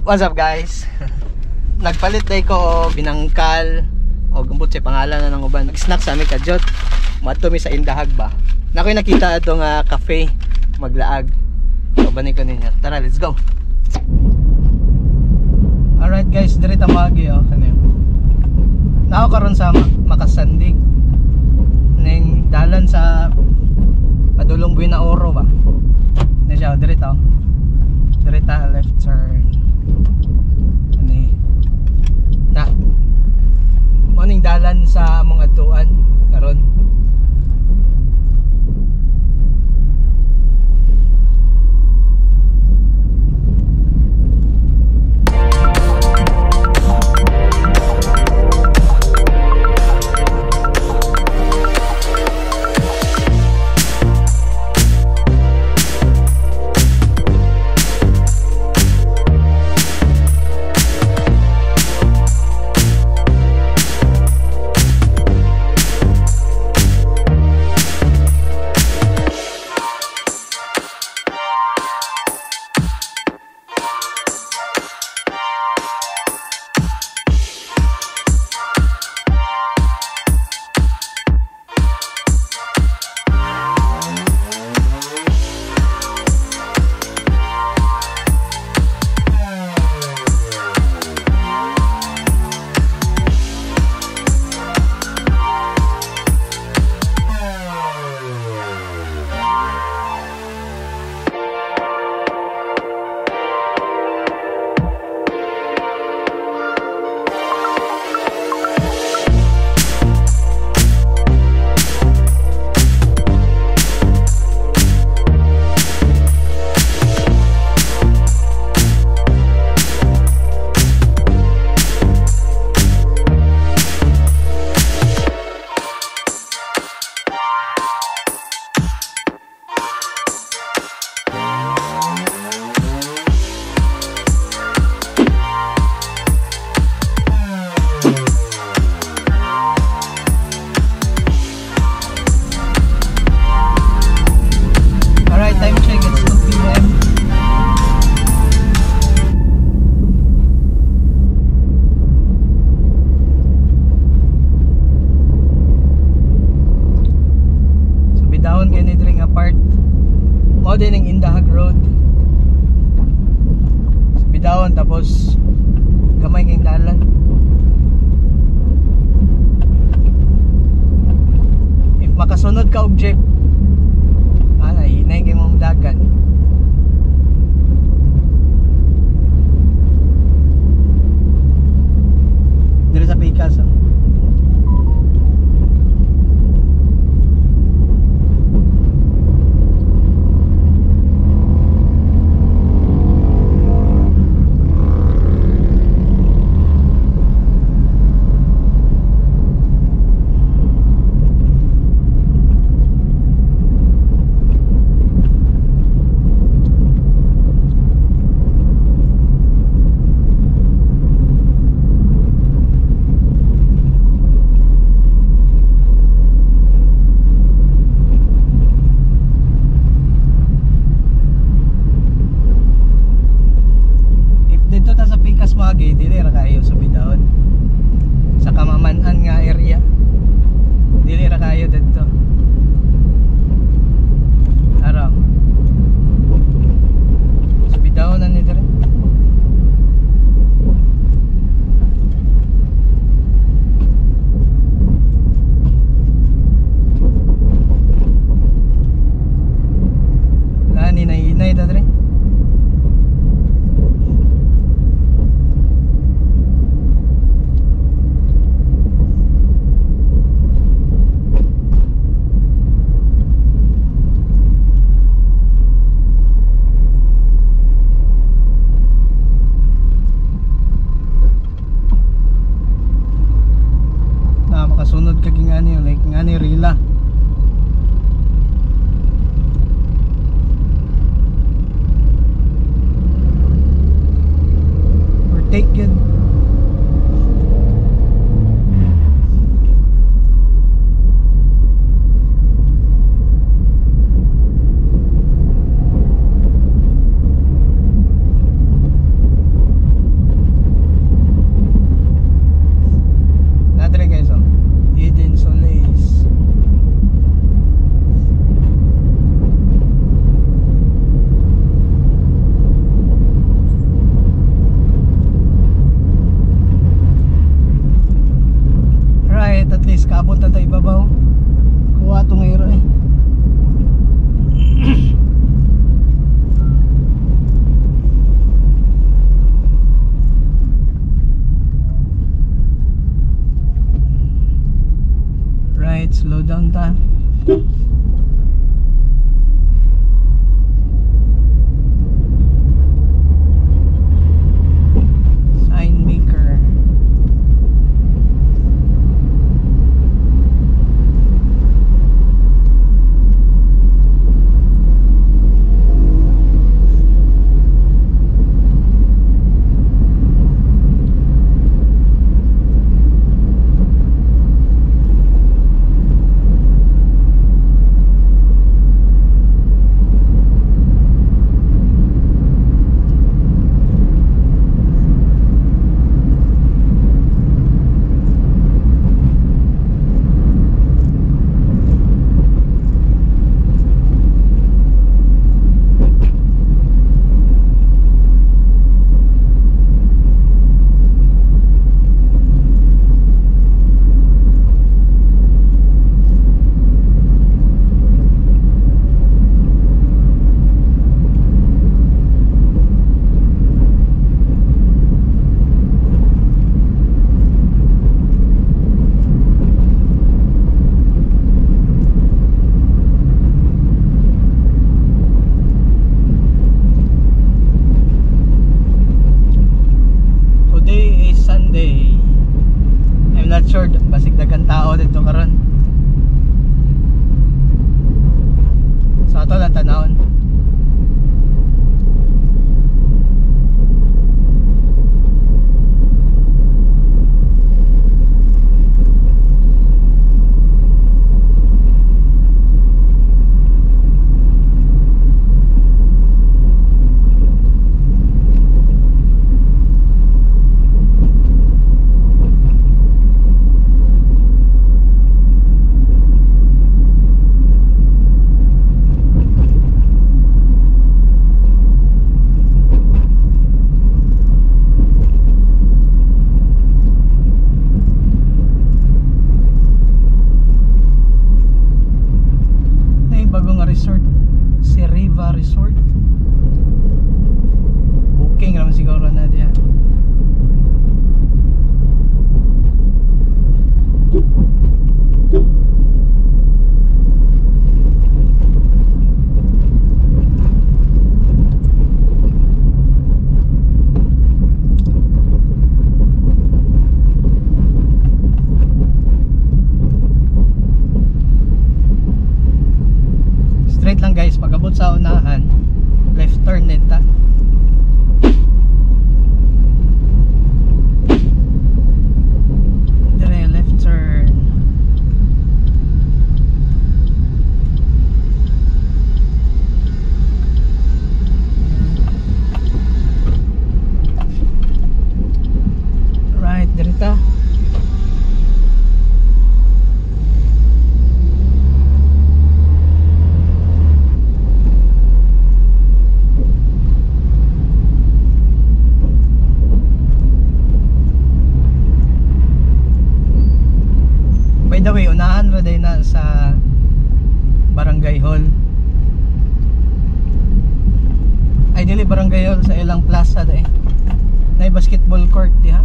What's up guys? Nagpalit day ko o binangkal o gumbot sa pangalan na ng uban. Nag-snack sa aming kadyot. Matumi sa Indahag ba? Nakoy nakita itong cafe maglaag. So banin ko ninyo. Tara, let's go. Alright guys, diri ta magi oh kanin. Nako karon sa Makasandig. Ning dalan sa Padulong Buena Oro ba? Na siya diri ta. Diri ta left turn. Ani. Na. Morning dalan sa among adtuan karon. Din ang Indahag Road. Bidawon tapos gamay kang dalan. If makasunod ka og jeep, hinay kay mong dagan. Diri sa Pikas. Dili ra kayo sa bidawon sa Kamamanan nga area, dili ra kayo dito araw sa bidawon na ni dire. Lani na inay ta dire. Sunod ka gingani like ngani rila. Or take it. minutes, slow down ta. Sign maker. Basig daghang tao dito karon. Sa ato lang tanawon. Resort, si Riva Resort. Booking naman siguro na diya. Straight lang guys, pag-abot sa unahan, left turn din ta. Dire left turn. Right, dire ta. By the way, unahan ra day na sa Barangay Hall. Ay dili Barangay Hall, sa ilang plaza day. Nay basketball court diha.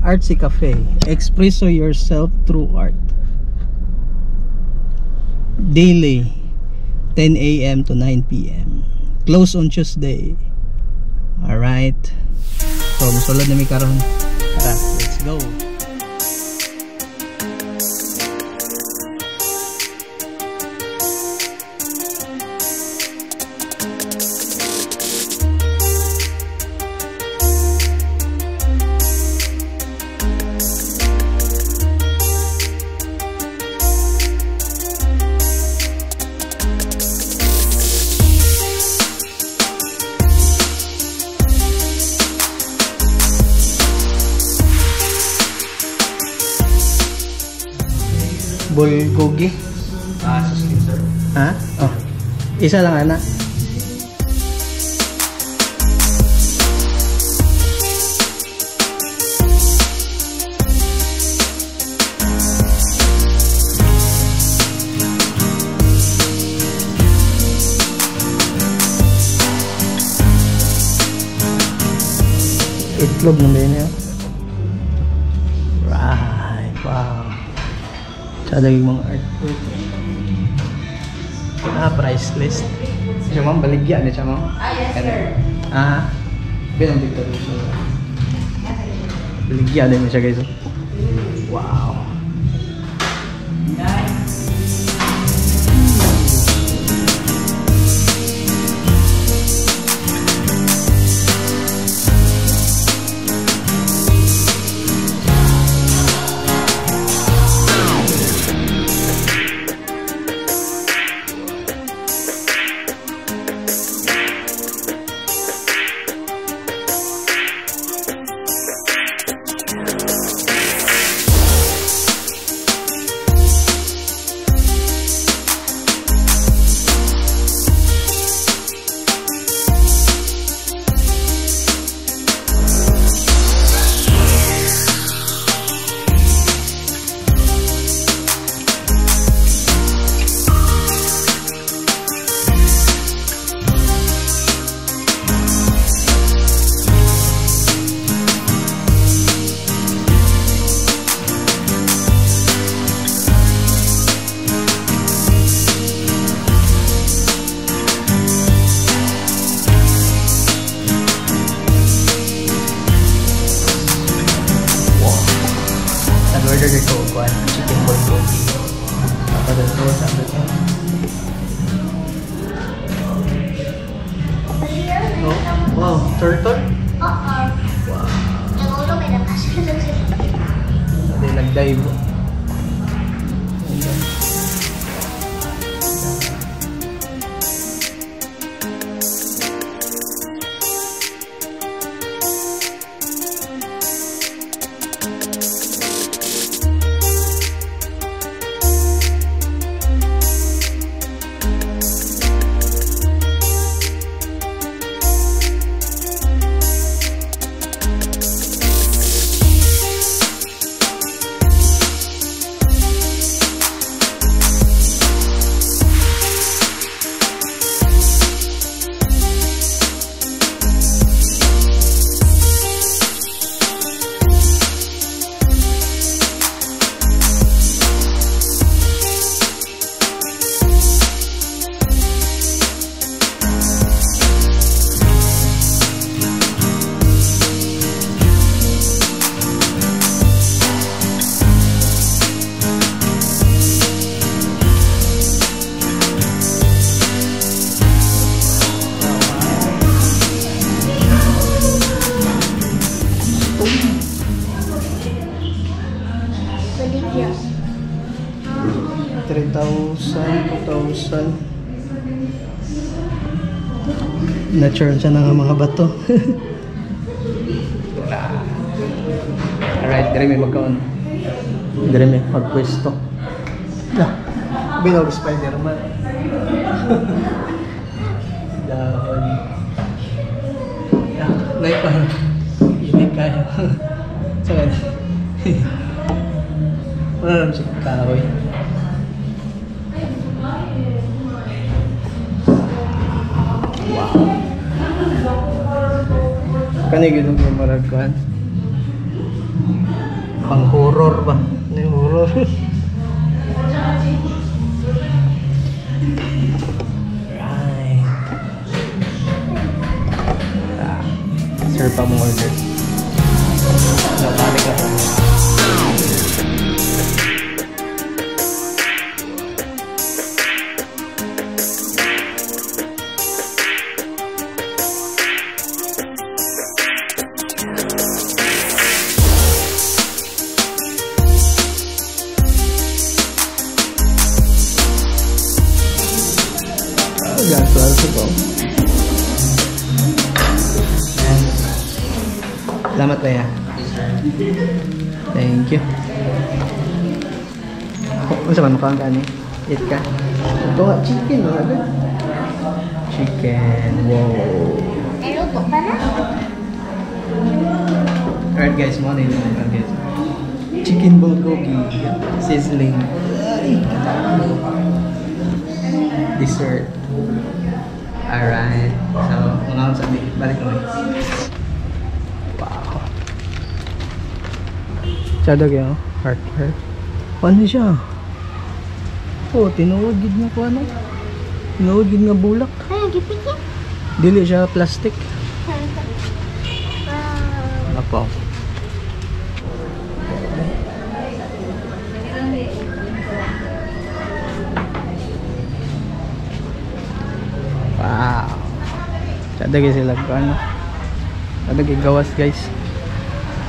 Artsy Cafe. Express yourself through art. Daily 10 a.m. to 9 p.m. Close on Tuesday. Alright. So, musulod na mi karon. Tara, let's go. Bulgogi. Suskin sir. Ha? Oh. Isa lang ana. Itlog mo din yun. Right. Wow. Sadaging mga artwork. Price list. Siya ma'am, baligya na siya ma'am. Yes sir. Binang dito rin siya. Baligya din siya guys. Wow. Order ko kuan chicken bulgogi. Apa dah tu sampai tu. Oh, wow, turtle. Wow. Yang ulo may nakasya lang sila. Ada nag-dive. Baligya. 3,000, 2,000. Na-churn siya ng mga bato. Alright, dire may magkaon. Dire may magpwesto. Binog Spider-Man. Dahon. Naik pa. Ini kayo. Saan? Wala naman siya kahoy. Wow. Kani ginong maragkuhan. Pang horror ba? Ano yung horror? Right. Sir pa mong order. Nabalik ako. Gaso ko. Salamat ba ya? Thank you. Ano sa man makang kani? Eat ka? Ito nga, chicken. Chicken. Wow. Luto pa na? Alright guys, mo na yun guys. Chicken bulgogi. Sizzling. Dessert. Alright. So, mga sabi, balik kami. Wow. Chadog yun, heart. Ano siya? Oh, tinuod gid nga ko ano? Tinuod gid nga bulak. Ay, gipit yan. Dili siya plastic. Apo. Wow. Chadog sila ko ano? Chadog gawas guys.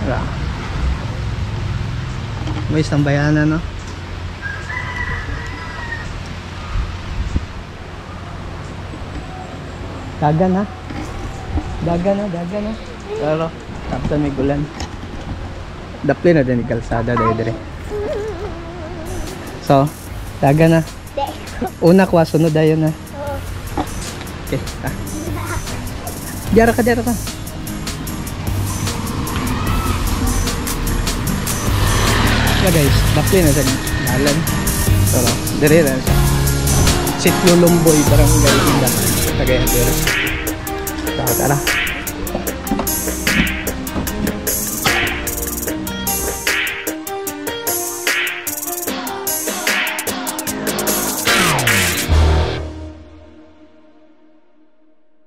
Wala. May isang bayanan no? Dagan ha? Dagan ha? Pero, tapos may gulan. Dapli na din yung kalsada dahil dire. So, dagan ha? Una kwa, sunod dayon ha? Okay, ha? Diara ka. Yeah guys, dapli na sa dalan. Pero, dire na siya. Sitio Lumboy, Barangay Indak. Tagay Tara.